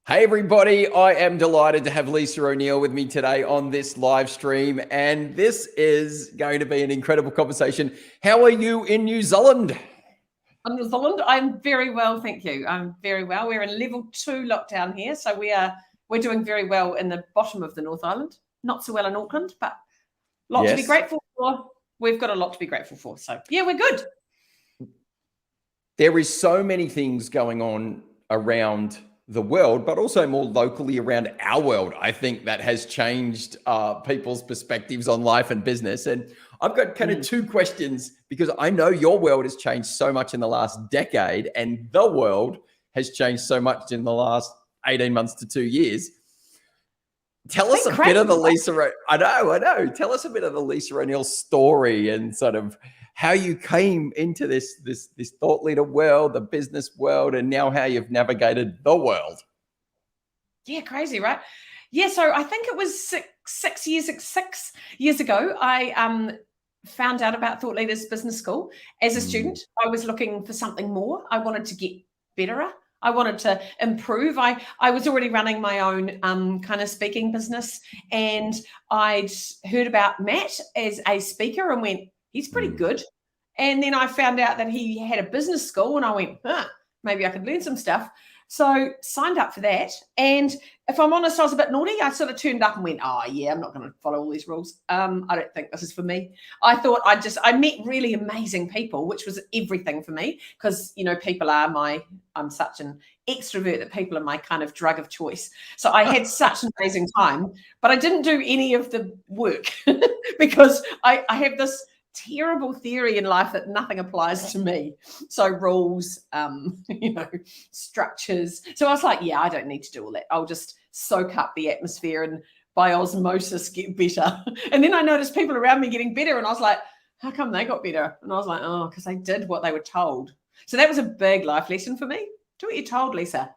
Hey everybody, I am delighted to have Lisa O'Neill with me today on this live stream, and this is going to be an incredible conversation. How are you in New Zealand? In New Zealand, I'm very well, thank you. I'm very well. We're in level 2 lockdown here, so we're doing very well in the bottom of the North Island. Not so well in Auckland, but a lot to be grateful for. We've got a lot to be grateful for. So yeah, we're good. There is so many things going on around the world, but also more locally around our world. I think that has changed people's perspectives on life and business. And I've got kind of two questions because I know your world has changed so much in the last decade and the world has changed so much in the last 18 months to 2 years. Tell us a bit of the Lisa. I know. Tell us a bit of the Lisa O'Neill story and sort of how you came into this thought leader world, the business world, and now how you've navigated the world. Yeah, crazy, right? Yeah, so I think it was six years ago, I found out about Thought Leaders Business School. As a student, I was looking for something more. I wanted to get betterer. I wanted to improve. I was already running my own kind of speaking business, and I'd heard about Matt as a speaker and went, he's pretty good. And then I found out that he had a business school and I went, maybe I could learn some stuff. So signed up for that. And if I'm honest, I was a bit naughty. I sort of turned up and went, oh yeah, I'm not going to follow all these rules. I don't think this is for me. I thought I met really amazing people, which was everything for me because, you know, I'm such an extrovert that people are my kind of drug of choice. So I had such an amazing time, but I didn't do any of the work because I have this terrible theory in life that nothing applies to me. So rules, structures. So I was like, yeah, I don't need to do all that. I'll just soak up the atmosphere and by osmosis get better. And then I noticed people around me getting better. And I was like, how come they got better? And I was like, oh, because they did what they were told. So that was a big life lesson for me. Do what you're told, Lisa.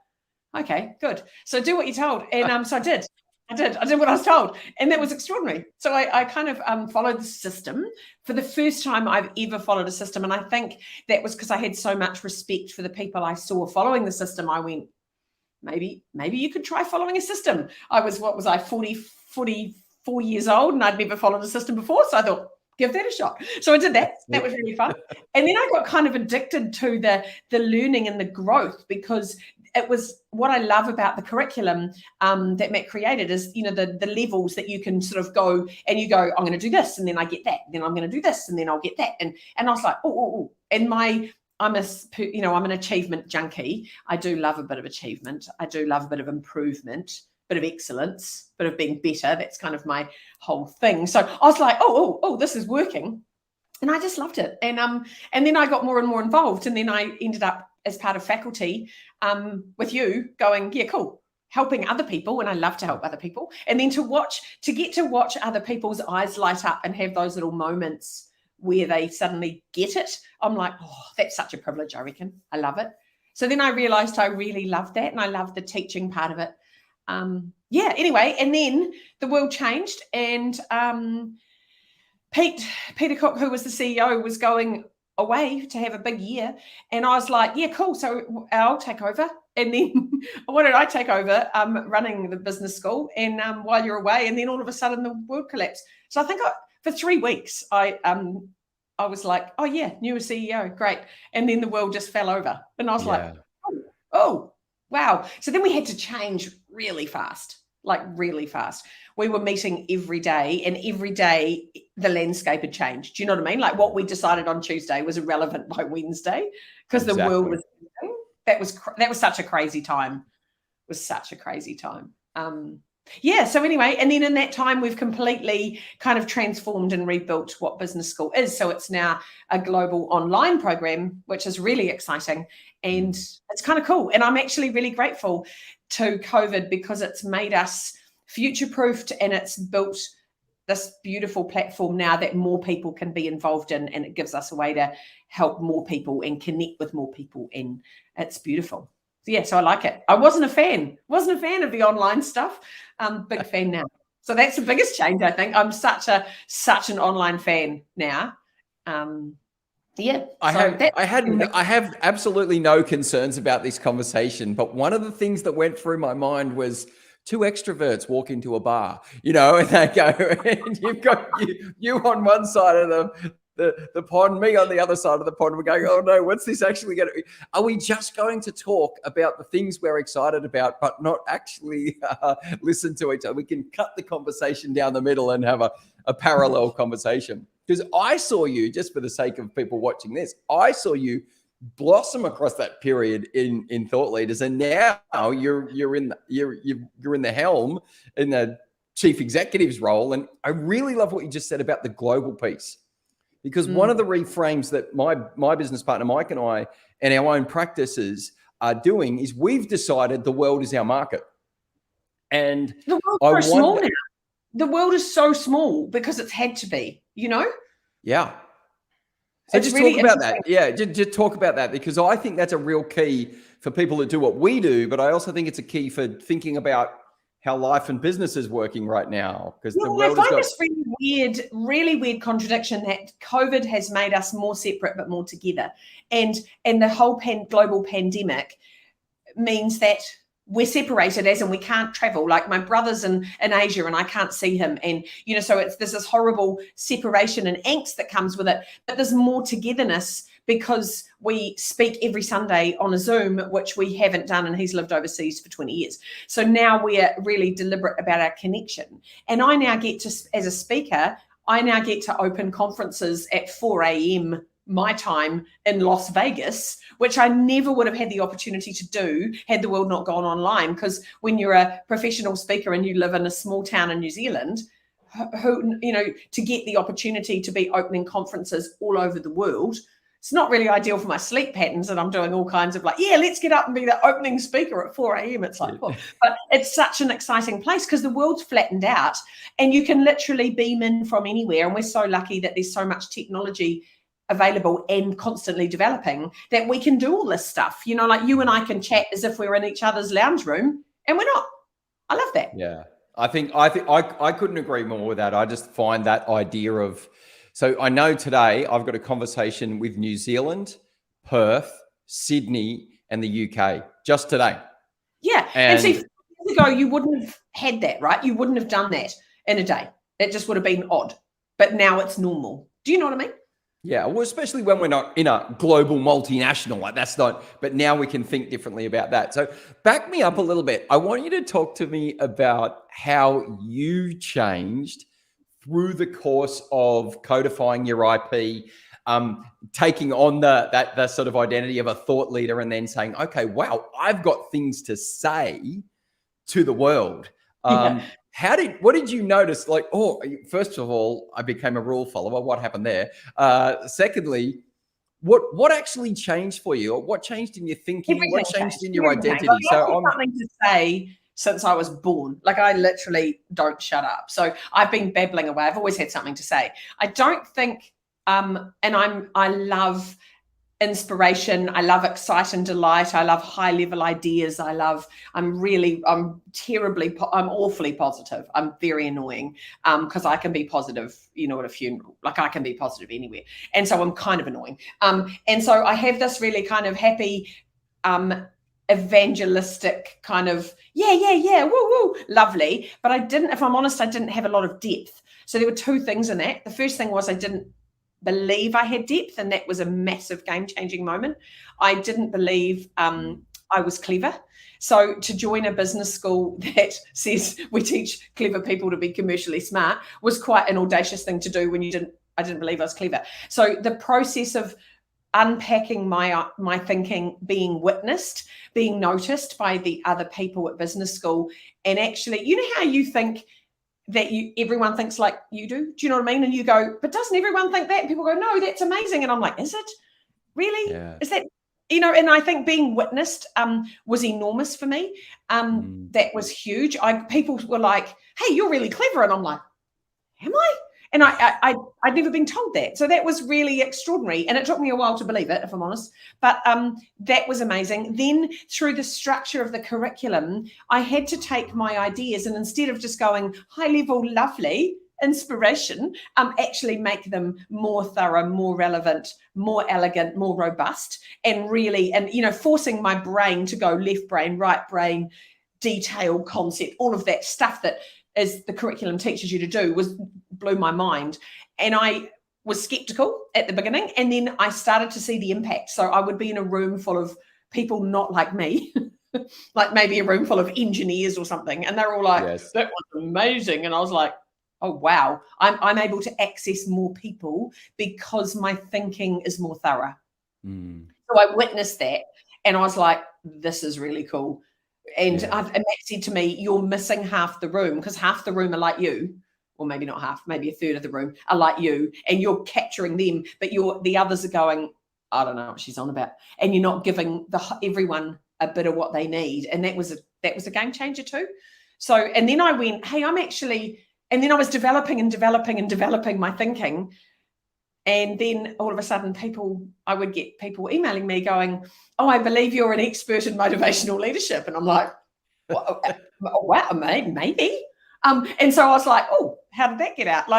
Okay, good. So do what you're told. And so I did. I did what I was told, and that was extraordinary. So I kind of followed the system for the first time I've ever followed a system. And I think that was because I had so much respect for the people I saw following the system. I went, maybe you could try following a system. I was, 44 years old, and I'd never followed a system before. So I thought, give that a shot. So I did that. That was really fun. And then I got kind of addicted to the learning and the growth because it was what I love about the curriculum that Matt created is, you know, the levels that you can sort of go and you go, I'm going to do this and then I get that. Then I'm going to do this and then I'll get that. And I was like, oh. And I'm an achievement junkie. I do love a bit of achievement. I do love a bit of improvement, bit of excellence, bit of being better. That's kind of my whole thing. So I was like, oh, this is working. And I just loved it. And then I got more and more involved. And then I ended up as part of faculty with you going, yeah, cool, helping other people. And I love to help other people. And then to get to watch other people's eyes light up and have those little moments where they suddenly get it. I'm like, oh, that's such a privilege, I reckon. I love it. So then I realized I really loved that. And I loved the teaching part of it. Anyway, and then the world changed and Peter Cook, who was the CEO, was going away to have a big year. And I was like, yeah, cool. So I'll take over. And then what did I take over? Running the business school and while you're away, and then all of a sudden the world collapsed. So I think for 3 weeks, I was like, oh yeah, new CEO, great. And then the world just fell over. And I was like, oh, wow. So then we had to change really fast. We were meeting every day, and every day the landscape had changed. Do you know what I mean? Like what we decided on Tuesday was irrelevant by Wednesday because the world was. That was such a crazy time. It was such a crazy time. So anyway, and then in that time we've completely kind of transformed and rebuilt what business school is. So it's now a global online program, which is really exciting and it's kind of cool. And I'm actually really grateful to COVID because it's made us future-proofed and it's built this beautiful platform now that more people can be involved in, and it gives us a way to help more people and connect with more people, and it's beautiful. So I like it. I wasn't a fan of the online stuff. Big fan now. So that's the biggest change, I think. I'm such an online fan now. Yeah. I have absolutely no concerns about this conversation, but one of the things that went through my mind was two extroverts walk into a bar, and they go, and you've got you on one side of the pond, me on the other side of the pond. We're going, oh no, what's this actually going to be? Are we just going to talk about the things we're excited about, but not actually listen to each other? We can cut the conversation down the middle and have a parallel conversation. Because I saw you, just for the sake of people watching this, I saw you blossom across that period in thought leaders, and now you're in the helm in the chief executive's role. And I really love what you just said about the global piece, because one of the reframes that my business partner Mike and I and our own practices are doing is we've decided the world is our market, and the world's so small now. The world is so small because it's had to be, Yeah. So just really talk about that. Yeah, just talk about that, because I think that's a real key for people that do what we do, but I also think it's a key for thinking about how life and business is working right now. Because the world I find this really weird contradiction that COVID has made us more separate but more together, and the whole global pandemic means that we're separated, as in we can't travel. Like my brother's in Asia and I can't there's this horrible separation and angst that comes with it. But there's more togetherness because we speak every Sunday on a Zoom, which we haven't done, and he's lived overseas for 20 years. So now we're really deliberate about our connection. And I now get to, as a speaker, open conferences at 4 a.m. my time in Las Vegas, which I never would have had the opportunity to do had the world not gone online. Because when you're a professional speaker and you live in a small town in New Zealand, to get the opportunity to be opening conferences all over the world, it's not really ideal for my sleep patterns, and I'm doing all kinds of let's get up and be the opening speaker at 4 a.m. It's like, but it's such an exciting place because the world's flattened out and you can literally beam in from anywhere. And we're so lucky that there's so much technology available and constantly developing that we can do all this stuff. Like you and I can chat as if we're in each other's lounge room, and we're not. I love that. Yeah, I think I couldn't agree more with that. I just find that idea of, so I know today I've got a conversation with New Zealand, Perth, Sydney, and the UK just today. Yeah, and see, 5 years ago you wouldn't have had that, right? You wouldn't have done that in a day. It just would have been odd. But now it's normal. Do you know what I mean? Yeah, well, especially when we're not in a global multinational, but now we can think differently about that. So back me up a little bit. I want you to talk to me about how you changed through the course of codifying your IP, taking on that sort of identity of a thought leader, and then saying, okay, wow, I've got things to say to the world. What did you notice? Like, first of all, I became a rule follower. What happened there? Secondly, what actually changed for you? Or what changed in your thinking? Everything what changed in your Everything. identity? Like, so I've something to say since I was born. Like, I literally don't shut up. So I've been babbling away. I've always had something to say. I don't think, I love inspiration. I love excite and delight. I love high level ideas. I'm awfully positive. I'm very annoying because I can be positive, at a funeral. Like, I can be positive anywhere. And so I'm kind of annoying. And so I have this really kind of happy, evangelistic kind of, yeah, woo, lovely. But if I'm honest, I didn't have a lot of depth. So there were two things in that. The first thing was I didn't believe I had depth, and that was a massive game-changing moment. I didn't believe I was clever. So to join a business school that says we teach clever people to be commercially smart was quite an audacious thing to do when I didn't believe I was clever. So the process of unpacking my thinking, being witnessed, being noticed by the other people at business school, and actually, how you think that everyone thinks like you do. Do you know what I mean? And you go, but doesn't everyone think that? And people go, no, that's amazing. And I'm like, is it really? Yeah. Is that, and I think being witnessed was enormous for me. That was huge. People were like, hey, you're really clever. And I'm like, am I? And I'd never been told that. So that was really extraordinary. And it took me a while to believe it, if I'm honest. But that was amazing. Then through the structure of the curriculum, I had to take my ideas, and instead of just going high level, lovely, inspiration, actually make them more thorough, more relevant, more elegant, more robust, and really, and forcing my brain to go left brain, right brain, detail, concept, all of that stuff that as the curriculum teaches you to do blew my mind. And I was skeptical at the beginning, and then I started to see the impact. So I would be in a room full of people not like me, like maybe a room full of engineers or something, and they're all like, Yes. that was amazing. And I was like, oh wow, I'm able to access more people because my thinking is more thorough. So I witnessed that, and I was like, this is really cool. And Matt said to me, you're missing half the room, because half the room are like you, or maybe not half, maybe a third of the room are like you, and you're capturing them, but the others are going, I don't know what she's on about, and you're not giving everyone a bit of what they need. And that was a game changer too. So, and then I went, hey, and then I was developing my thinking. And then all of a sudden I would get people emailing me going, oh, I believe you're an expert in motivational leadership. And I'm like, well, wow, maybe. And so I was like, oh, how did that get out?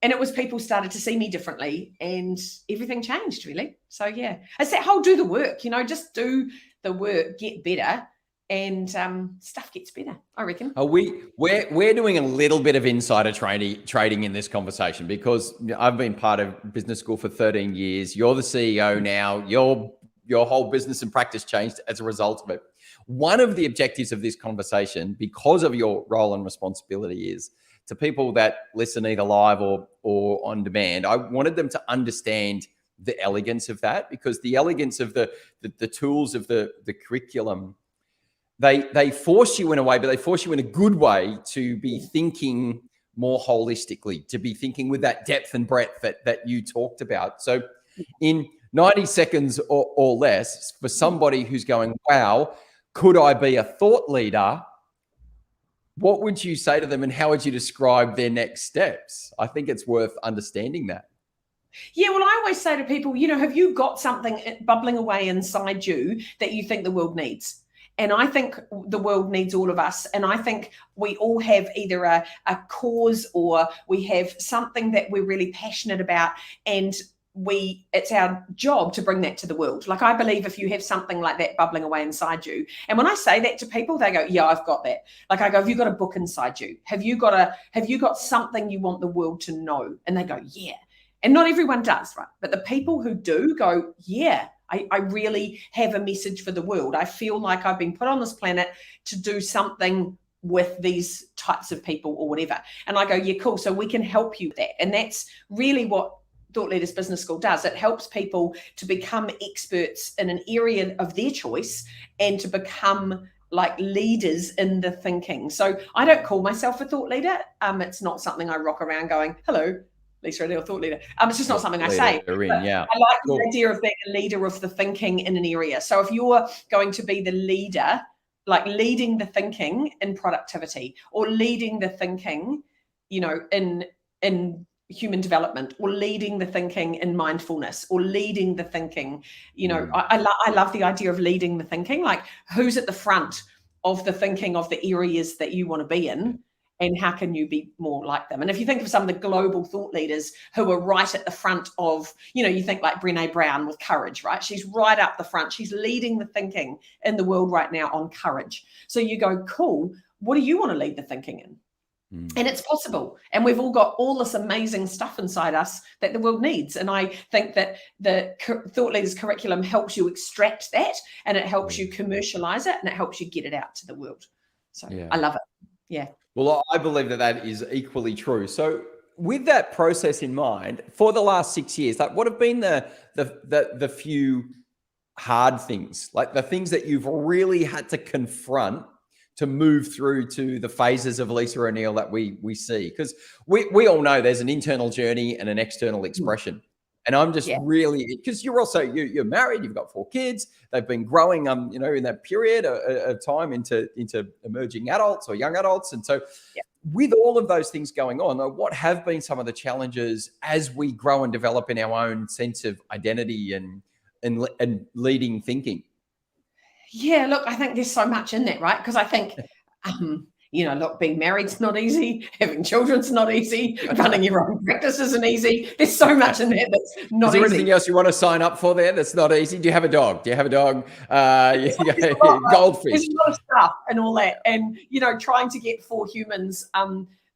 And it was people started to see me differently, and everything changed really. So yeah, it's that whole do the work, just do the work, get better, and stuff gets better, I reckon. We're doing a little bit of insider trading in this conversation, because I've been part of business school for 13 years. You're the CEO now. Your whole business and practice changed as a result of it. One of the objectives of this conversation, because of your role and responsibility, is to people that listen either live or on demand. I wanted them to understand the elegance of that, because the elegance of the tools of the curriculum, they force you in a way, but they force you in a good way to be thinking more holistically, to be thinking with that depth and breadth that you talked about. So in 90 seconds or less, for somebody who's going, wow, could I be a thought leader? What would you say to them, and how would you describe their next steps? I think it's worth understanding that. Yeah, well, I always say to people, have you got something bubbling away inside you that you think the world needs? And I think the world needs all of us. And I think we all have either a cause, or we have something that we're really passionate about, and it's our job to bring that to the world. I believe if you have something like that bubbling away inside you, and when I say that to people, they go, yeah, I've got that. I go, have you got a book inside you? Have you got something you want the world to know? And they go, yeah. And not everyone does, right? But the people who do go, yeah, I really have a message for the world. I feel like I've been put on this planet to do something with these types of people or whatever. And I go, yeah, cool. So we can help you with that. And that's really what Thought Leaders Business School does. It helps people to become experts in an area of their choice, and to become leaders in the thinking. So I don't call myself a thought leader. It's not something I rock around going, hello, Lisa O'Neill, thought leader. It's just not something I say. I like the idea of being a leader of the thinking in an area. So if you're going to be the leader, leading the thinking in productivity, or leading the thinking, in human development, or leading the thinking in mindfulness, or leading the thinking, I love the idea of leading the thinking. Who's at the front of the thinking of the areas that you want to be in, and how can you be more like them? And if you think of some of the global thought leaders who are right at the front of, you think like Brené Brown with courage, right? She's right up the front. She's leading the thinking in the world right now on courage. So you go, cool, what do you want to lead the thinking in? And it's possible. And we've all got all this amazing stuff inside us that the world needs. And I think that the Thought Leaders curriculum helps you extract that, and it helps you commercialize it, and it helps you get it out to the world. So I love it. Yeah. Well, I believe that is equally true. So with that process in mind, for the last 6 years, what have been the few hard things, the things that you've really had to confront to move through to the phases of Lisa O'Neill that we see? Because we all know there's an internal journey and an external expression. And I'm just really, because you're married, you've got 4 kids, they've been growing, in that period of time into emerging adults or young adults. And so with all of those things going on, what have been some of the challenges as we grow and develop in our own sense of identity and leading thinking? Yeah, look, I think there's so much in that, right? Because I think, look, being married's not easy, having children's not easy, running your own practice isn't easy. There's so much in there that's not easy. Is there anything else you want to sign up for there that's not easy? Do you have a dog? Goldfish. There's a lot of stuff and all that. And, trying to get 4 humans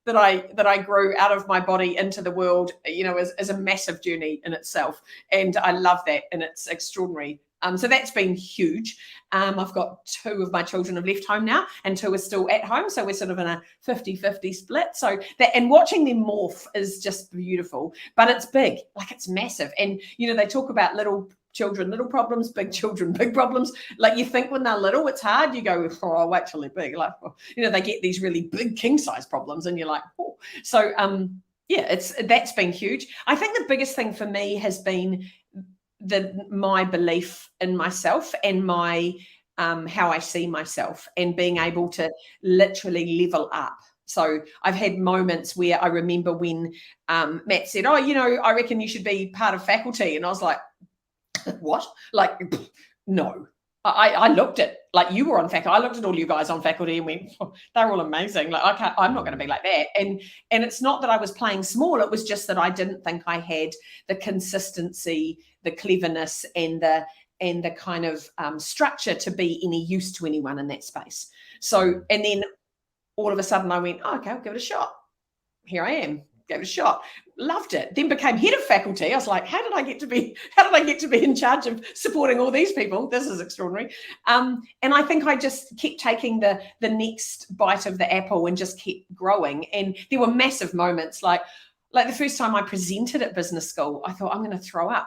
that I grew out of my body into the world, is a massive journey in itself. And I love that. And it's extraordinary. So that's been huge. I've got 2 of my children have left home now and 2 are still at home. So we're sort of in a 50-50 split. So that, and watching them morph is just beautiful, but it's big, like it's massive. And, they talk about little children, little problems, big children, big problems. Like you think when they're little, it's hard. You go, I'll wait till they're big. Like, they get these really big king size problems and you're like, oh. So, that's been huge. I think the biggest thing for me has been my belief in myself and my how I see myself and being able to literally level up. So I've had moments where I remember when Matt said, I reckon you should be part of faculty. And I was like, what? Like, no. I looked at, like, you were on faculty. I looked at all you guys on faculty and went, they're all amazing. Like, I'm not going to be like that. And it's not that I was playing small. It was just that I didn't think I had the consistency, the cleverness, and the kind of structure to be any use to anyone in that space. So, and then all of a sudden I went, okay, I'll give it a shot. Here I am. Gave it a shot. Loved it. Then became head of faculty. I was like, how did I get to be in charge of supporting all these people? This is extraordinary. And I think I just kept taking the next bite of the apple and just kept growing. And there were massive moments like the first time I presented at business school, I thought, I'm going to throw up.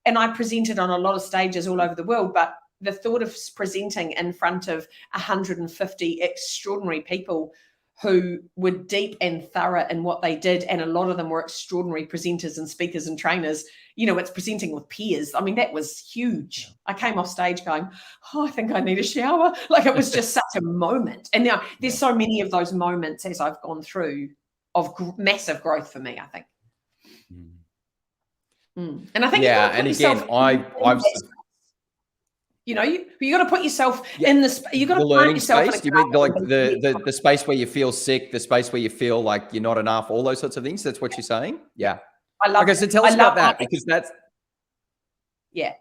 And I presented on a lot of stages all over the world, but the thought of presenting in front of 150 extraordinary people who were deep and thorough in what they did, and a lot of them were extraordinary presenters and speakers and trainers, it's presenting with peers. I mean, that was huge. I came off stage going, I think I need a shower. Like, it was just such a moment. And now there's so many of those moments as I've gone through of massive growth for me, I think. And I think and again, I've you got to put yourself in this. You got to learning yourself space. You mean like the space where you feel sick, the space where you feel like you're not enough, all those sorts of things. That's what you're saying. Yeah, I love. Okay, so tell us about that, because that's. Yeah,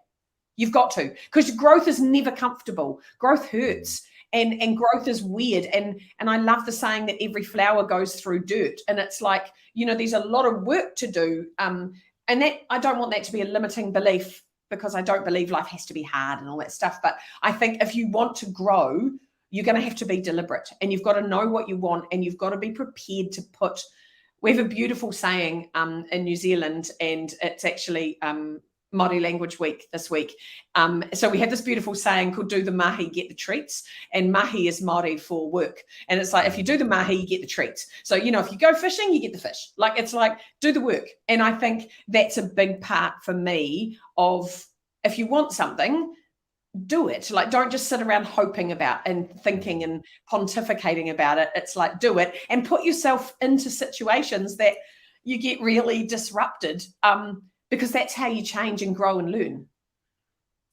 you've got to, because growth is never comfortable. Growth hurts, and growth is weird. And I love the saying that every flower goes through dirt, and it's like, there's a lot of work to do. And that, I don't want that to be a limiting belief, because I don't believe life has to be hard and all that stuff. But I think if you want to grow, you're going to have to be deliberate, and you've got to know what you want, and you've got to be prepared to put. We have a beautiful saying in New Zealand, and it's actually Māori Language Week this week. So we have this beautiful saying called "Do the mahi, get the treats," and mahi is Māori for work. And it's like, if you do the mahi, you get the treats. So, if you go fishing, you get the fish. Like, it's like, do the work. And I think that's a big part for me of, if you want something, do it. Like, don't just sit around hoping about and thinking and pontificating about it. It's like, do it and put yourself into situations that you get really disrupted. Because that's how you change and grow and learn.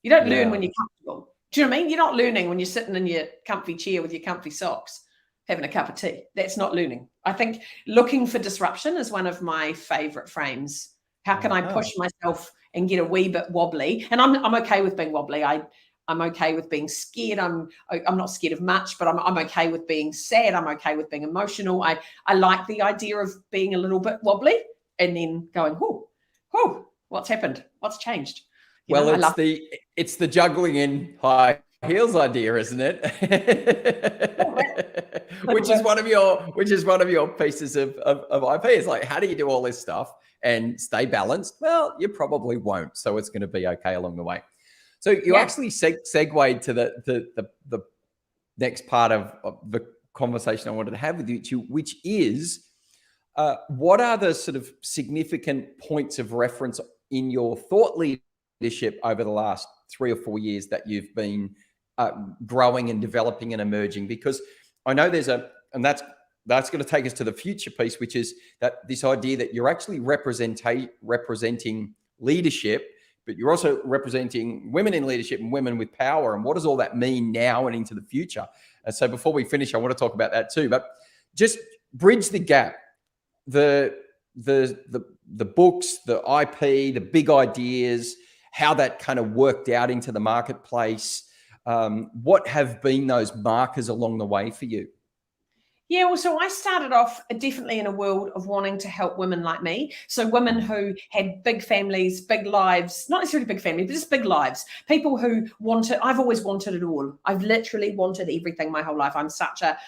You don't learn when you're comfortable. Do you know what I mean? You're not learning when you're sitting in your comfy chair with your comfy socks, having a cup of tea. That's not learning. I think looking for disruption is one of my favorite frames. How can I push myself and get a wee bit wobbly? And I'm okay with being wobbly. I'm okay with being scared. I'm not scared of much, but I'm okay with being sad. I'm okay with being emotional. I like the idea of being a little bit wobbly and then going, what's happened? What's changed? It's the juggling in high heels idea, isn't it? which is one of your pieces of IP. It's like, how do you do all this stuff and stay balanced? Well, you probably won't. So it's going to be okay along the way. So you actually segued to the next part of the conversation I wanted to have with you, which is, what are the sort of significant points of reference in your thought leadership over the last 3 or 4 years that you've been growing and developing and emerging? Because I know and that's going to take us to the future piece, which is that this idea that you're actually representing leadership, but you're also representing women in leadership and women with power. And what does all that mean now and into the future? And so before we finish, I want to talk about that too, but just bridge the gap. The books, the IP, the big ideas, how that kind of worked out into the marketplace. What have been those markers along the way for you? Yeah, well, so I started off definitely in a world of wanting to help women like me. So women who had big families, big lives, not necessarily big families, but just big lives. People who I've always wanted it all. I've literally wanted everything my whole life. I'm such a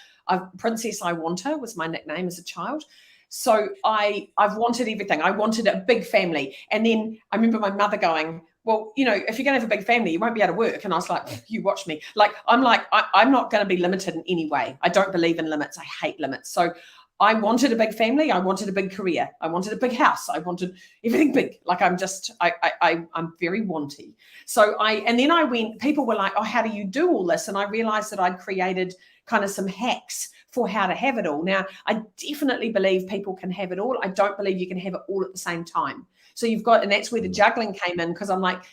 Princess I Want Her was my nickname as a child. So I've wanted everything. I wanted a big family. And then I remember my mother going, well, you know, if you're going to have a big family, you won't be able to work. And I was like, you watch me. I'm not going to be limited in any way. I don't believe in limits. I hate limits. So I wanted a big family. I wanted a big career. I wanted a big house. I wanted everything big. Like I'm very wanty. And then people were like, oh, how do you do all this? And I realized that I'd created kind of some hacks for how to have it all. Now, I definitely believe people can have it all. I don't believe you can have it all at the same time. So and that's where the juggling came in, because I'm like,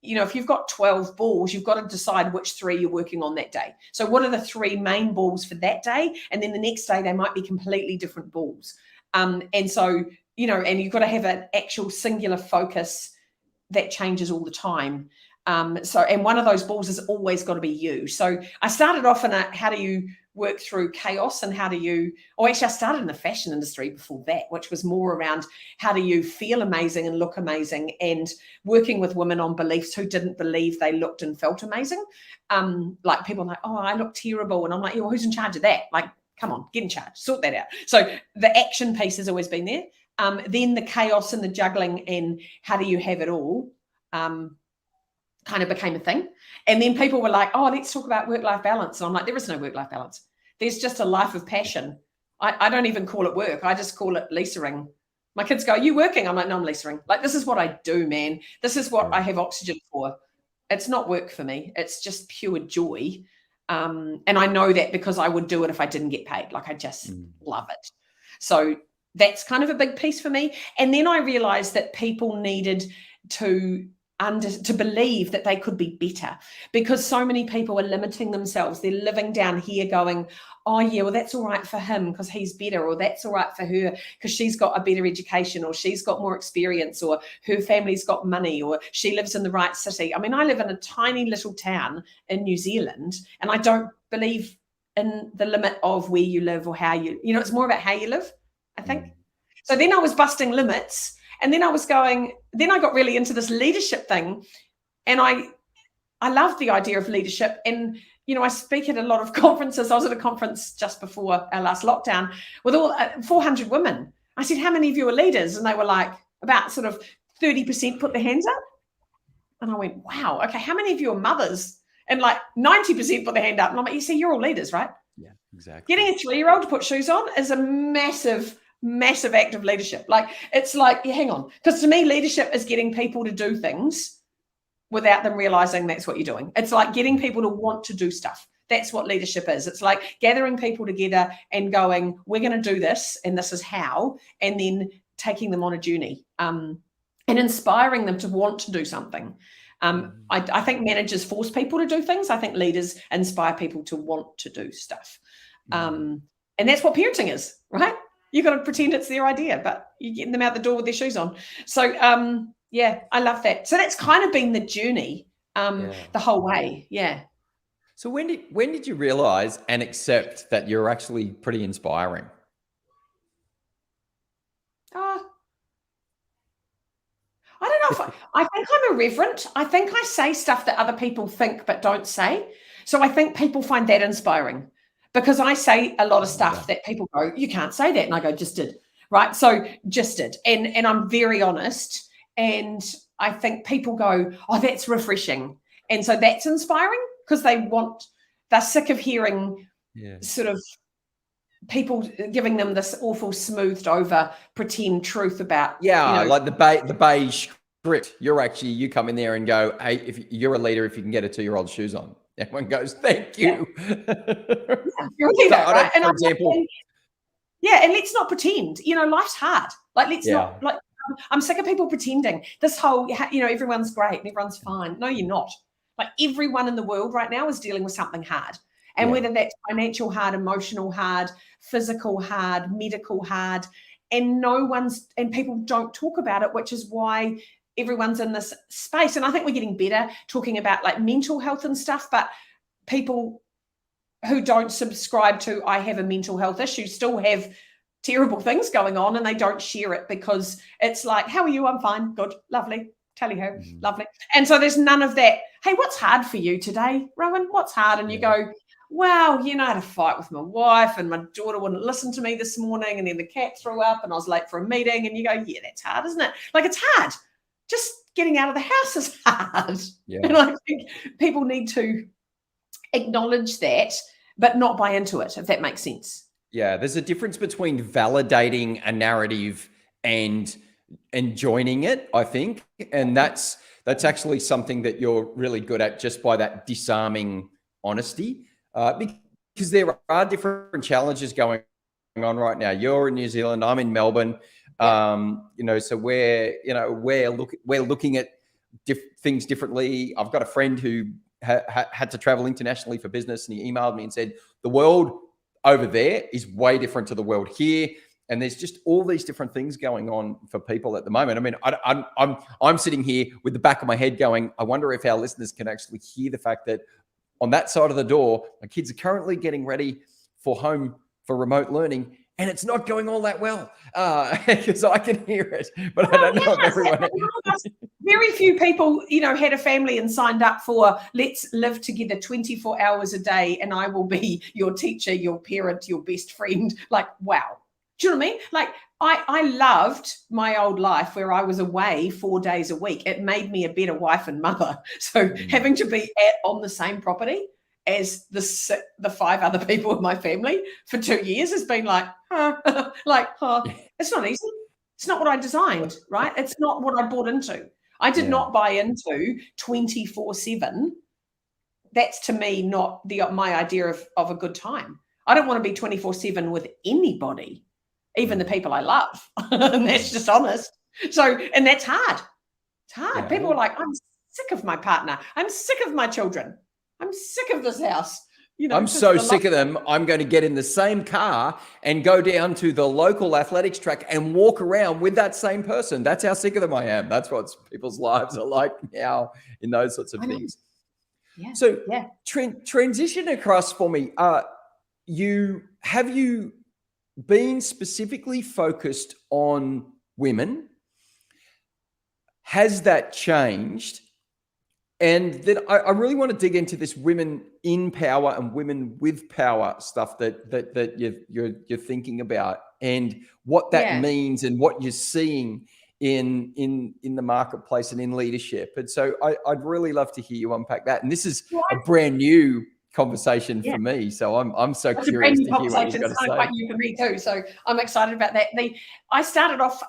you know, if you've got 12 balls, you've got to decide which 3 you're working on that day. So what are the 3 main balls for that day? And then the next day, they might be completely different balls. And so, you know, and you've got to have an actual singular focus that changes all the time. And one of those balls has always got to be you. So I started off in how do you work through chaos, and I started in the fashion industry before that, which was more around how do you feel amazing and look amazing, and working with women on beliefs who didn't believe they looked and felt amazing. Like people are like, oh, I look terrible. And I'm like, yeah, well, who's in charge of that? Like, come on, get in charge, sort that out. So the action piece has always been there. Then the chaos and the juggling and how do you have it all kind of became a thing. And then people were like, oh, let's talk about work-life balance. And I'm like, there is no work-life balance. There's just a life of passion. I don't even call it work. I just call it leasering. My kids go, are you working? I'm like, no, I'm leasering. Like, this is what I do, man. This is what I have oxygen for. It's not work for me. It's just pure joy. And I know that because I would do it if I didn't get paid. Like, I just love it. So that's kind of a big piece for me. And then I realized that people needed to believe that they could be better, because so many people are limiting themselves. They're living down here going, oh yeah, well, that's all right for him because he's better, or that's all right for her because she's got a better education, or she's got more experience, or her family's got money, or she lives in the right city. I mean, I live in a tiny little town in New Zealand, and I don't believe in the limit of where you live or how it's more about how you live, I think. So then I was busting limits. And then I got really into this leadership thing, and I love the idea of leadership. And, you know, I speak at a lot of conferences. I was at a conference just before our last lockdown with all 400 women. I said, how many of you are leaders? And they were like, about sort of 30% put their hands up. And I went, wow, okay, how many of you are mothers? And like 90% put their hand up. And I'm like, you see, you're all leaders, right? Yeah, exactly. Getting a 3-year-old to put shoes on is a massive act of leadership. Like, it's like, yeah, hang on, because to me, leadership is getting people to do things without them realizing that's what you're doing. It's like getting people to want to do stuff. That's what leadership is. It's like gathering people together and going, we're going to do this, and this is how, and then taking them on a journey and inspiring them to want to do something. I think managers force people to do things. I think leaders inspire people to want to do stuff. And that's what parenting is, right? You've got to pretend it's their idea, but you're getting them out the door with their shoes on. So, yeah, I love that. So that's kind of been the journey the whole way. Yeah. So when did you realize and accept that you're actually pretty inspiring? I don't know if I think I'm irreverent. I think I say stuff that other people think but don't say. So I think people find that inspiring, because I say a lot of stuff that people go, you can't say that. And I go, just did. Right. So just did. And I'm very honest. And I think people go, oh, that's refreshing. And so that's inspiring, because they're sick of hearing sort of people giving them this awful smoothed over pretend truth about. Like the beige script. You come in there and go, hey, if you're a leader, if you can get a 2-year-old shoes on. Everyone goes, thank you. You're a leader, right? And for example. And let's not pretend. You know, life's hard. Like, let's not, like, I'm sick of people pretending this whole, everyone's great and everyone's fine. No, you're not. Like everyone in the world right now is dealing with something hard. And whether that's financial hard, emotional hard, physical hard, medical hard, and people don't talk about it, which is why everyone's in this space. And I think we're getting better talking about like mental health and stuff, but people who don't subscribe to I have a mental health issue still have terrible things going on, and they don't share it because it's like, how are you? I'm fine. Good. Lovely. Tally ho. Lovely. And so there's none of that. Hey, what's hard for you today, Rowan? What's hard? And you go, wow, I had a fight with my wife and my daughter wouldn't listen to me this morning, and then the cat threw up and I was late for a meeting. And you go, yeah, that's hard, isn't it? Like, it's hard. Just getting out of the house is hard. Yeah. And I think people need to acknowledge that, but not buy into it, if that makes sense. Yeah, there's a difference between validating a narrative and joining it, I think. And that's actually something that you're really good at, just by that disarming honesty, because there are different challenges going on right now. You're in New Zealand, I'm in Melbourne. So we're looking at things differently. I've got a friend who had to travel internationally for business, and he emailed me and said, the world over there is way different to the world here. And there's just all these different things going on for people at the moment. I mean, I'm sitting here with the back of my head going, I wonder if our listeners can actually hear the fact that on that side of the door, my kids are currently getting ready for remote learning, and it's not going all that well, because I can hear it, but I don't know if everyone. Very few people, had a family and signed up for let's live together 24 hours a day, and I will be your teacher, your parent, your best friend. Like, wow. Do you know what I mean? Like, I loved my old life where I was away 4 days a week. It made me a better wife and mother. So having to be on the same property as the 5 other people in my family for 2 years has been like, it's not easy. It's not what I designed, right? It's not what I bought into. I did not buy into 24/7. That's, to me, not my idea of a good time. I don't want to be 24/7 with anybody, even the people I love. And that's just honest. So, and that's hard. It's hard. Yeah. People are like, I'm sick of my partner. I'm sick of my children. I'm sick of this house. I'm so sick of them. I'm going to get in the same car and go down to the local athletics track and walk around with that same person. That's how sick of them I am. That's what people's lives are like now in those sorts of things. Yeah. So transition across for me. Have you been specifically focused on women? Has that changed? And then I really want to dig into this women in power and women with power stuff that you're thinking about, and what that means, and what you're seeing in the marketplace and in leadership. And so I'd really love to hear you unpack that. And this is a brand new conversation for me, so I'm so curious to hear what you've got to say. It's kind of quite new for me too, so I'm excited about that. I started off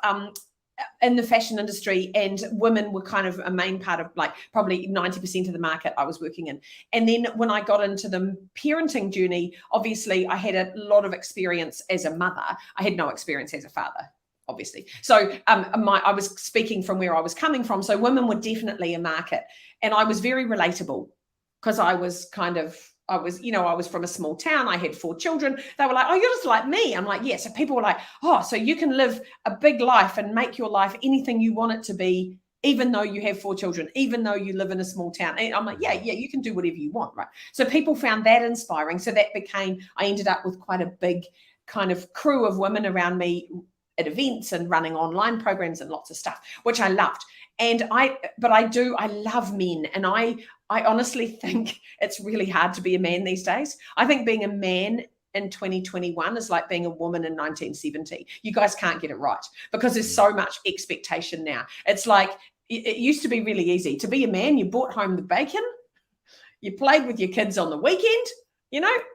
in the fashion industry, and women were kind of a main part of, like, probably 90% of the market I was working in. And then when I got into the parenting journey, obviously I had a lot of experience as a mother. I had no experience as a father, obviously. So I was speaking from where I was coming from. So women were definitely a market, and I was very relatable because I was from a small town. I had 4 children. They were like, oh, you're just like me. I'm like, yeah. So people were like, oh, so you can live a big life and make your life anything you want it to be, even though you have 4 children, even though you live in a small town. And I'm like, yeah, you can do whatever you want, right? So people found that inspiring. So that I ended up with quite a big kind of crew of women around me at events and running online programs and lots of stuff, which I loved. And I love men. And I honestly think it's really hard to be a man these days. I think being a man in 2021 is like being a woman in 1970. You guys can't get it right because there's so much expectation now. It's like, it used to be really easy. To be a man, you brought home the bacon, you played with your kids on the weekend,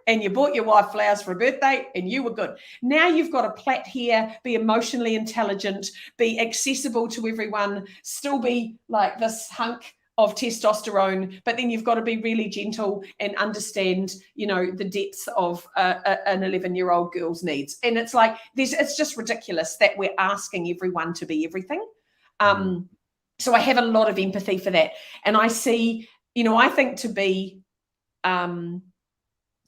and you bought your wife flowers for a birthday, and you were good. Now you've got to plait hair, be emotionally intelligent, be accessible to everyone, still be like this hunk of testosterone, but then you've got to be really gentle and understand, you know, the depths of an 11-year-old girl's needs. And it's like, it's just ridiculous that we're asking everyone to be everything. So I have a lot of empathy for that. And I see, you know, I think to be a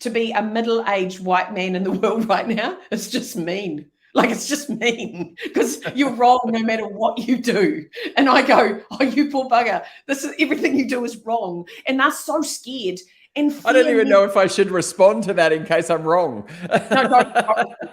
middle-aged white man in the world right now, it's just mean. Like, it's just mean, because you're wrong no matter what you do. And I go, oh, you poor bugger. This is everything you do is wrong. And they're so scared. And I don't even know if I should respond to that in case I'm wrong. No, don't.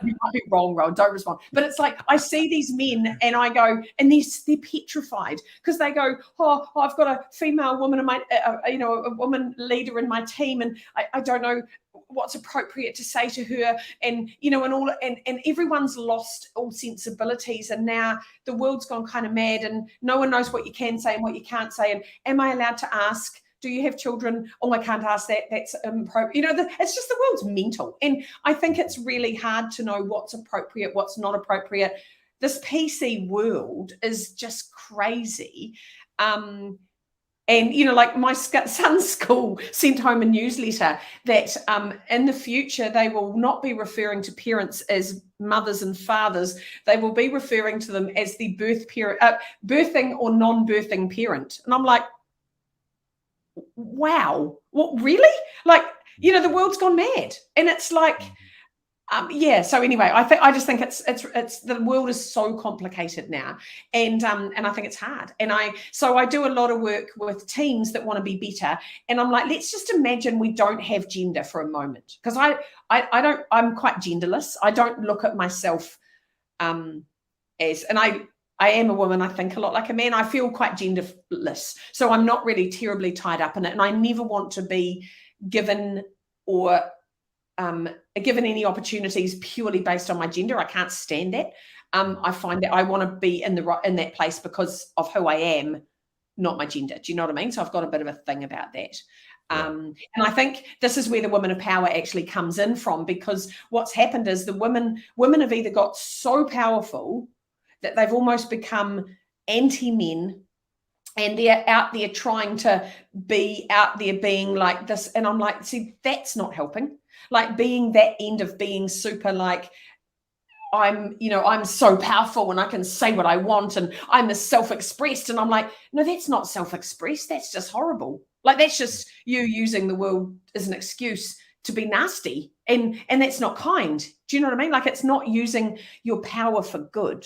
You might be wrong, Ron. Don't respond. But it's like, I see these men and I go, and they're petrified, because they go, oh, I've got a female woman in my, you know, a woman leader in my team, and I don't know what's appropriate to say to her, and you know, and everyone's lost all sensibilities, and now the world's gone kind of mad, and no one knows what you can say and what you can't say, and am I allowed to ask, do you have children? Oh, I can't ask that. That's appropriate. You know, it's just, the world's mental. And I think it's really hard to know what's appropriate, what's not appropriate. This PC world is just crazy. And, you know, like my son's school sent home a newsletter that in the future, they will not be referring to parents as mothers and fathers. They will be referring to them as the birthing or non-birthing parent. And I'm like, wow, what, really? Like, you know, the world's gone mad. And it's like, yeah. So anyway, I just think it's the world is so complicated now, and I think it's hard. And so I do a lot of work with teams that want to be better, and I'm like, let's just imagine we don't have gender for a moment, because I'm quite genderless. I don't look at myself as, and I am a woman. I think a lot like a man. I feel quite genderless, so I'm not really terribly tied up in it, and I never want to be given any opportunities purely based on my gender. I can't stand that. I find that I want to be in that place because of who I am, not my gender. Do you know what I mean? So I've got a bit of a thing about that. And I think this is where the women of power actually comes in from, because what's happened is the women have either got so powerful that they've almost become anti-men, and they're out there trying to be out there being like this. And I'm like, see, that's not helping. Like, being that end of being super like, I'm so powerful and I can say what I want and I'm a self-expressed. And I'm like, no, that's not self-expressed. That's just horrible. Like, that's just you using the world as an excuse to be nasty. And that's not kind. Do you know what I mean? Like, it's not using your power for good.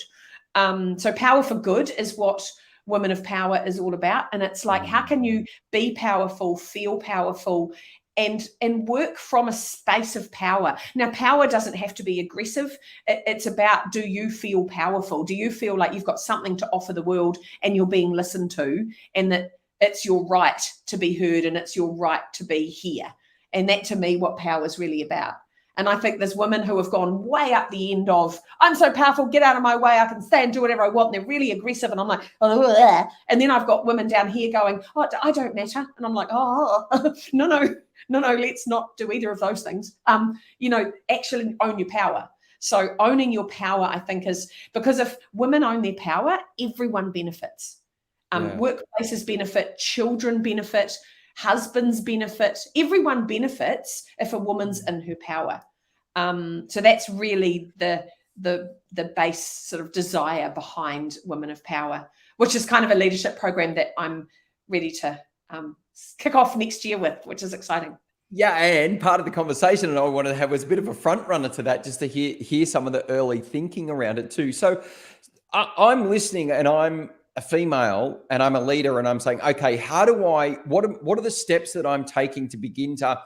So power for good is what Women of Power is all about. And it's like, how can you be powerful, feel powerful, and work from a space of power? Now, power doesn't have to be aggressive. It's about, do you feel powerful? Do you feel like you've got something to offer the world and you're being listened to, and that it's your right to be heard and it's your right to be here? And that, to me, what power is really about. And I think there's women who have gone way up the end of, I'm so powerful, get out of my way, I can stay and do whatever I want. And they're really aggressive. And I'm like, oh, and then I've got women down here going, oh, I don't matter. And I'm like, oh, no, let's not do either of those things. Actually own your power. So owning your power, I think, is, because if women own their power, everyone benefits. Workplaces benefit, children benefit, husbands benefit, everyone benefits if a woman's in her power. So that's really the base sort of desire behind Women of Power, which is kind of a leadership program that I'm ready to kick off next year with, which is exciting. Yeah, and part of the conversation that I wanted to have was a bit of a front runner to that, just to hear some of the early thinking around it too. So I'm listening, and I'm a female and I'm a leader, and I'm saying, okay, what are the steps that I'm taking to begin to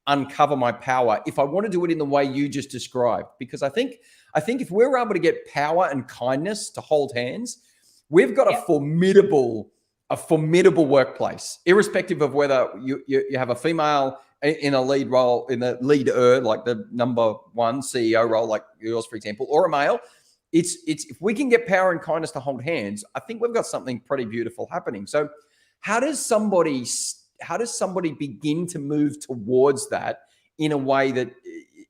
uncover my power if I want to do it in the way you just described? Because I think if we're able to get power and kindness to hold hands, we've got a formidable workplace, irrespective of whether you have a female in a lead role, in the leader, like the number one CEO role, like yours, for example, or a male. It's if we can get power and kindness to hold hands, I think we've got something pretty beautiful happening. So how does somebody begin to move towards that in a way that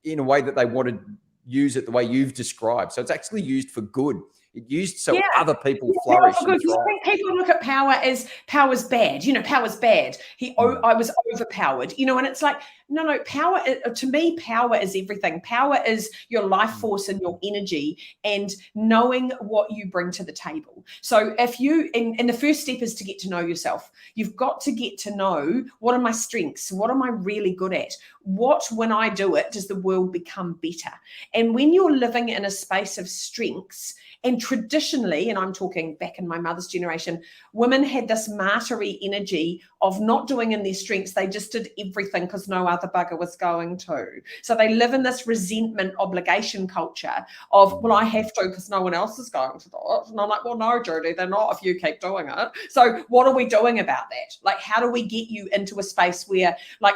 they want to use it the way you've described? So it's actually used for good. It used so Yeah. other people Yeah, flourish powerful and good. I thrive. think people look at power as power's bad. Power's bad. I was overpowered. And it's like, no. Power, to me, power is everything. Power is your life force and your energy, and knowing what you bring to the table. So if you, and the first step is to get to know yourself. You've got to get to know, what are my strengths? What am I really good at? What, when I do it, does the world become better? And when you're living in a space of strengths, and traditionally, and I'm talking back in my mother's generation, women had this martyry energy of not doing in their strengths. They just did everything because no other bugger was going to. So they live in this resentment obligation culture of, well, I have to because no one else is going to do it. And I'm like, well, no, Judy, they're not if you keep doing it. So what are we doing about that? Like, how do we get you into a space where, like,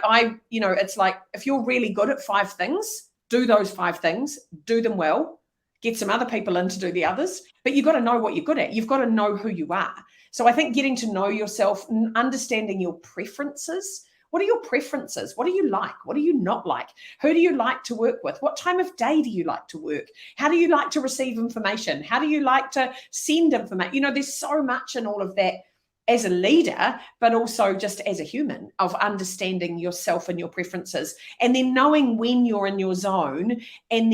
it's like, if you're really good at 5 things, do those 5 things, do them well. Get some other people in to do the others, but you've got to know what you're good at. You've got to know who you are. So I think getting to know yourself, understanding your preferences. What are your preferences? What do you like? What do you not like? Who do you like to work with? What time of day do you like to work? How do you like to receive information? How do you like to send information? There's so much in all of that as a leader, but also just as a human, of understanding yourself and your preferences, and then knowing when you're in your zone, and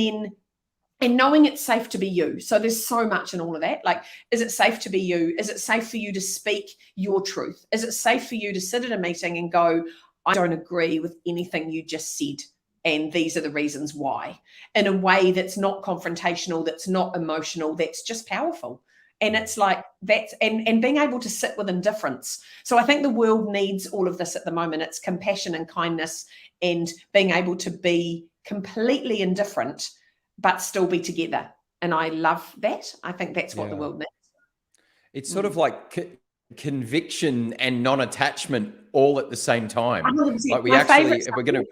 knowing it's safe to be you. So there's so much in all of that. Like, is it safe to be you? Is it safe for you to speak your truth? Is it safe for you to sit at a meeting and go, I don't agree with anything you just said, and these are the reasons why, in a way that's not confrontational, that's not emotional, that's just powerful. And it's like that's, and being able to sit with indifference. So I think the world needs all of this at the moment. It's compassion and kindness, and being able to be completely indifferent but still be together. And I love that. I think that's what the world needs. It's sort of like conviction and non-attachment all at the same time. 100%. Like, we My actually, favorite if we're going to,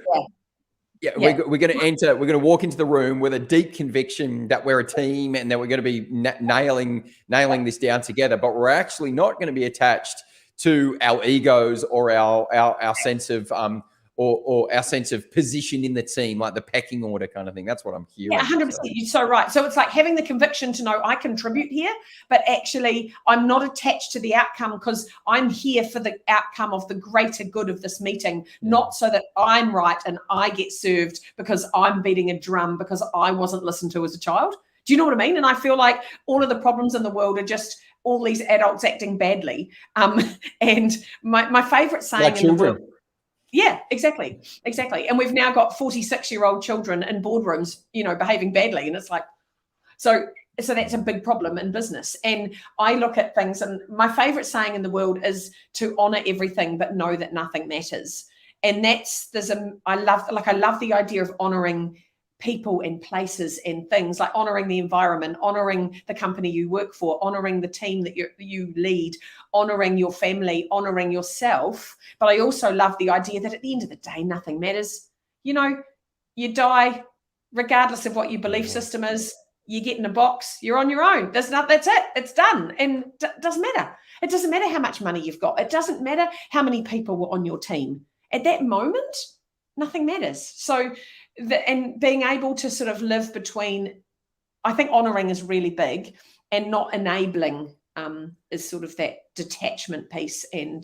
we're going to walk into the room with a deep conviction that we're a team and that we're going to be nailing this down together, but we're actually not going to be attached to our egos or our sense of or our sense of position in the team, like the pecking order kind of thing. That's what I'm hearing. Yeah, 100%. You're so right. So it's like having the conviction to know I contribute here, but actually I'm not attached to the outcome, because I'm here for the outcome of the greater good of this meeting, not so that I'm right and I get served because I'm beating a drum because I wasn't listened to as a child. Do you know what I mean? And I feel like all of the problems in the world are just all these adults acting badly. And my favorite saying, like children. In the world, yeah, exactly. And we've now got 46-year-old children in boardrooms, behaving badly. And it's like, so that's a big problem in business. And I look at things, and my favorite saying in the world is to honor everything, but know that nothing matters. And I love the idea of honoring people and places and things, like honoring the environment, honoring the company you work for, honoring the team that you lead, honoring your family, honoring yourself. But I also love the idea that at the end of the day, nothing matters. You die, regardless of what your belief system is. You get in a box, you're on your own. That's it. It's done. And it doesn't matter. It doesn't matter how much money you've got. It doesn't matter how many people were on your team. At that moment, nothing matters. So, and being able to sort of live between, I think honoring is really big, and not enabling is sort of that detachment piece. And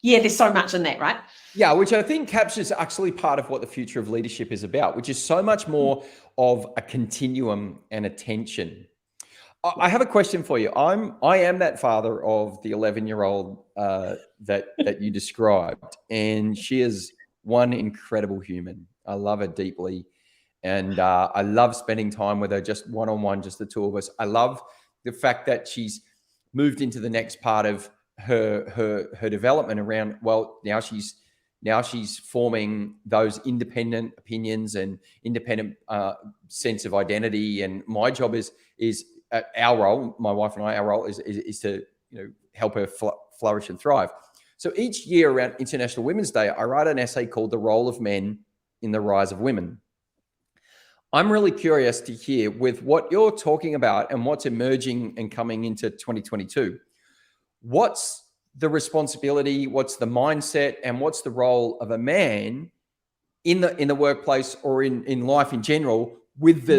there's so much in that, right? Yeah, which I think captures actually part of what the future of leadership is about, which is so much more of a continuum and attention. I have a question for you. I am that father of the 11-year-old that you described, and she is one incredible human. I love her deeply, and I love spending time with her, just one-on-one, just the two of us. I love the fact that she's moved into the next part of her development around, well, now she's forming those independent opinions and independent sense of identity. And my job is our role, my wife and I, our role is to help her flourish and thrive. So each year around International Women's Day, I write an essay called "The Role of Men in the Rise of Women." I'm really curious to hear, with what you're talking about and what's emerging and coming into 2022, what's the responsibility, what's the mindset, and what's the role of a man in the workplace or in life in general with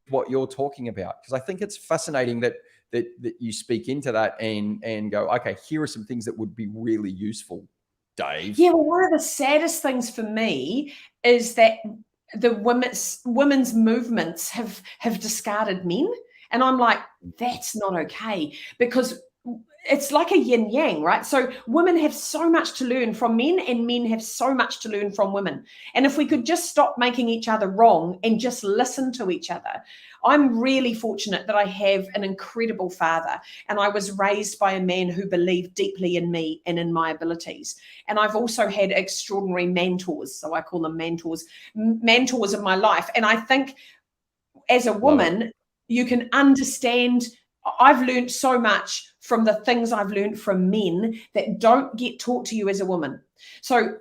what you're talking about? Because I think it's fascinating that that you speak into that and go, okay, here are some things that would be really useful, Dave. Yeah, well, one of the saddest things for me is that the women's movements have discarded men. And I'm like, that's not okay, because it's like a yin yang, right? So women have so much to learn from men, and men have so much to learn from women. And if we could just stop making each other wrong and just listen to each other. I'm really fortunate that I have an incredible father, and I was raised by a man who believed deeply in me and in my abilities. And I've also had extraordinary mentors. So I call them mentors in my life. And I think as a woman, you can understand. I've learned so much from the things I've learned from men that don't get taught to you as a woman. So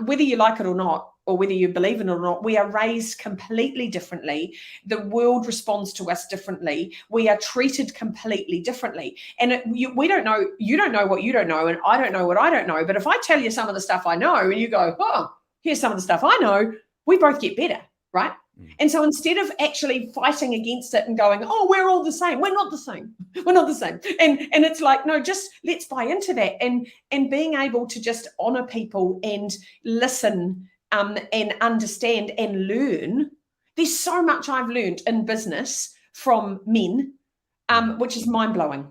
whether you like it or not, or whether you believe in it or not, we are raised completely differently. The world responds to us differently. We are treated completely differently. And we don't know, you don't know what you don't know, and I don't know what I don't know. But if I tell you some of the stuff I know and you go, oh, here's some of the stuff I know, we both get better, right? And so instead of actually fighting against it and going, oh, we're all the same, we're not the same. We're not the same. And it's like, no, just let's buy into that, and being able to just honor people and listen and understand and learn. There's so much I've learned in business from men, which is mind-blowing.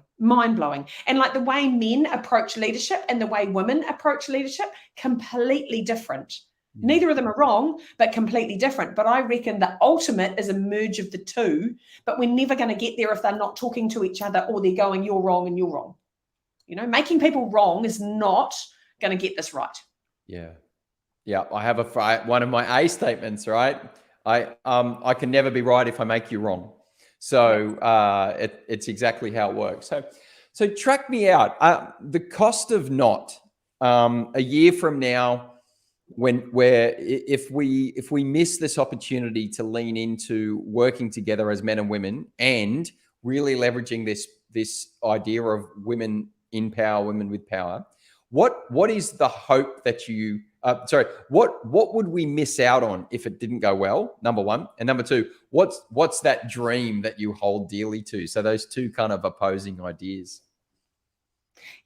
And like the way men approach leadership and the way women approach leadership, completely different. Neither of them are wrong, but completely different. But I reckon the ultimate is a merge of the two, but we're never going to get there if they're not talking to each other, or they're going, you're wrong and you're wrong. You know, making people wrong is not going to get this right. Yeah. Yeah. I have one of my A statements, right? I can never be right if I make you wrong. So it's exactly how it works. So track me out. The cost of not a year from now, if we miss this opportunity to lean into working together as men and women and really leveraging this idea of women in power, women with power, what is the hope that you what would we miss out on if it didn't go well, number one? And number two, what's that dream that you hold dearly to? So those two kind of opposing ideas.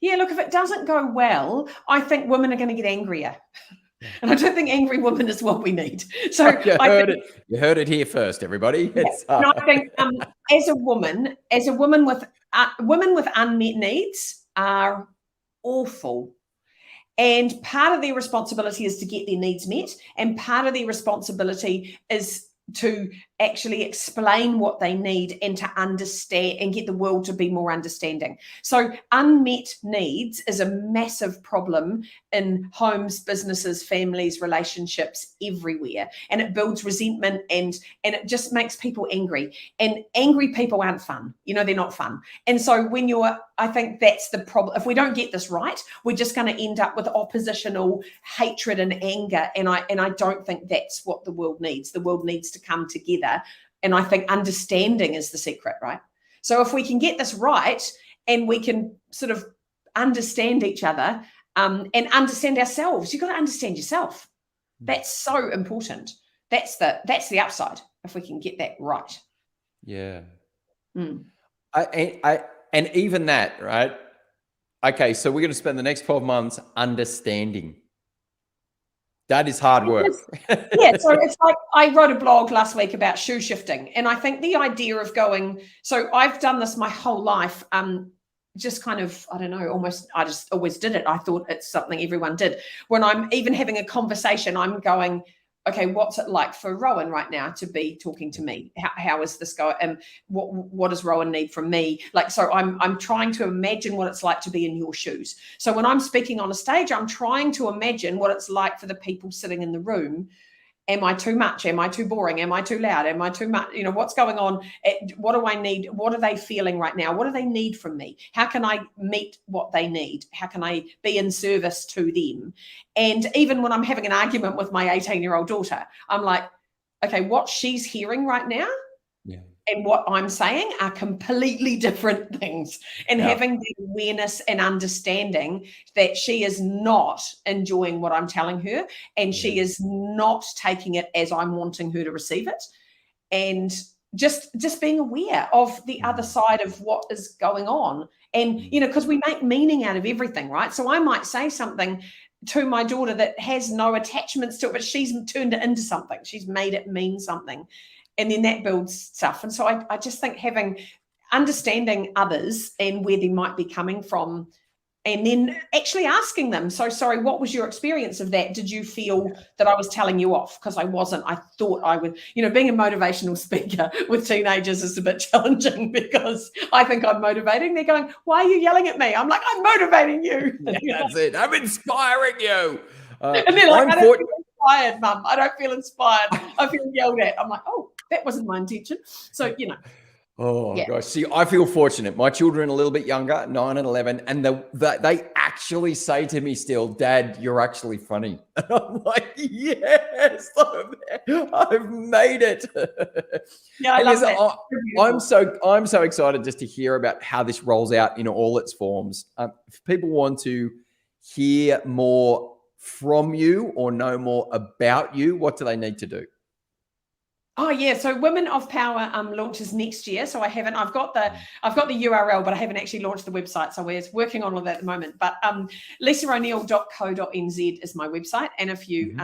Yeah, look, if it doesn't go well, I think women are going to get angrier. And I don't think angry women is what we need. So you heard it here first, everybody. Yeah. And I think as a woman with women with unmet needs are awful. And part of their responsibility is to get their needs met. And part of their responsibility is to actually explain what they need and to understand and get the world to be more understanding. So unmet needs is a massive problem in homes, businesses, families, relationships, everywhere. And it builds resentment and it just makes people angry. And angry people aren't fun. You know, they're not fun. And so I think that's the problem. If we don't get this right, we're just going to end up with oppositional hatred and anger. And I don't think that's what the world needs. The world needs to come together. And I think understanding is the secret, right? So if we can get this right and we can sort of understand each other and understand ourselves, you've got to understand yourself. That's so important. That's the upside if we can get that right. Yeah. And even that, right? Okay, so we're going to spend the next 12 months understanding. That is hard work. Yeah, so it's like I wrote a blog last week about shoe shifting. And I think the idea of so I've done this my whole life, just kind of, I don't know, I just always did it. I thought it's something everyone did. When I'm even having a conversation, I'm going, okay, what's it like for Rowan right now to be talking to me? How is this going? And what does Rowan need from me? Like, so I'm trying to imagine what it's like to be in your shoes. So when I'm speaking on a stage, I'm trying to imagine what it's like for the people sitting in the room. Am I too much? Am I too boring? Am I too loud? Am I too much? You know, what's going on? What do I need? What are they feeling right now? What do they need from me? How can I meet what they need? How can I be in service to them? And even when I'm having an argument with my 18-year-old daughter, I'm like, okay, what she's hearing right now and what I'm saying are completely different things. And having the awareness and understanding that she is not enjoying what I'm telling her and she is not taking it as I'm wanting her to receive it. And just being aware of the other side of what is going on. And, you know, because we make meaning out of everything, right? So I might say something to my daughter that has no attachments to it, but she's turned it into something. She's made it mean something. And then that builds stuff. And so I just think understanding others and where they might be coming from, and then actually asking them, so sorry, what was your experience of that? Did you feel that I was telling you off? Because I wasn't. I thought I would. You know, being a motivational speaker with teenagers is a bit challenging because I think I'm motivating. They're going, why are you yelling at me? I'm like, I'm motivating you. Yeah, that's it. I'm inspiring you. And they're like, I don't feel inspired, Mum. I don't feel inspired. I feel yelled at. I'm like, oh, that wasn't my intention. So, you know. Oh, gosh. See, I feel fortunate. My children are a little bit younger, 9 and 11, and they actually say to me still, Dad, you're actually funny. And I'm like, yes, I've made it. Yeah, I love that. I'm so excited just to hear about how this rolls out in all its forms. If people want to hear more from you or know more about you, what do they need to do? Oh yeah, so Women of Power launches next year. So I've got the URL, but I haven't actually launched the website. So we're working on all that at the moment. But lisaoneal.co.nz is my website, and if you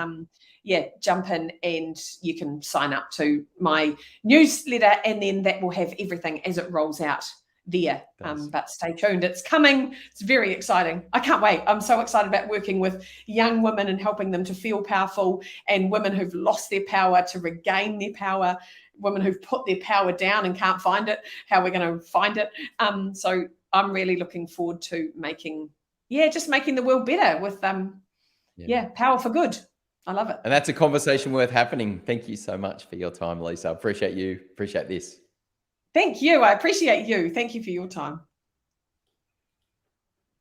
jump in and you can sign up to my newsletter, and then that will have everything as it rolls out there. But stay tuned, it's coming. It's very exciting. I can't wait. I'm so excited about working with young women and helping them to feel powerful, and women who've lost their power to regain their power, women who've put their power down and can't find it, how we're going to find it. So I'm really looking forward to making the world better with power for good. I love it. And that's a conversation worth happening. Thank you so much for your time, Lisa. I appreciate you. Appreciate this. Thank you. I appreciate you. Thank you for your time.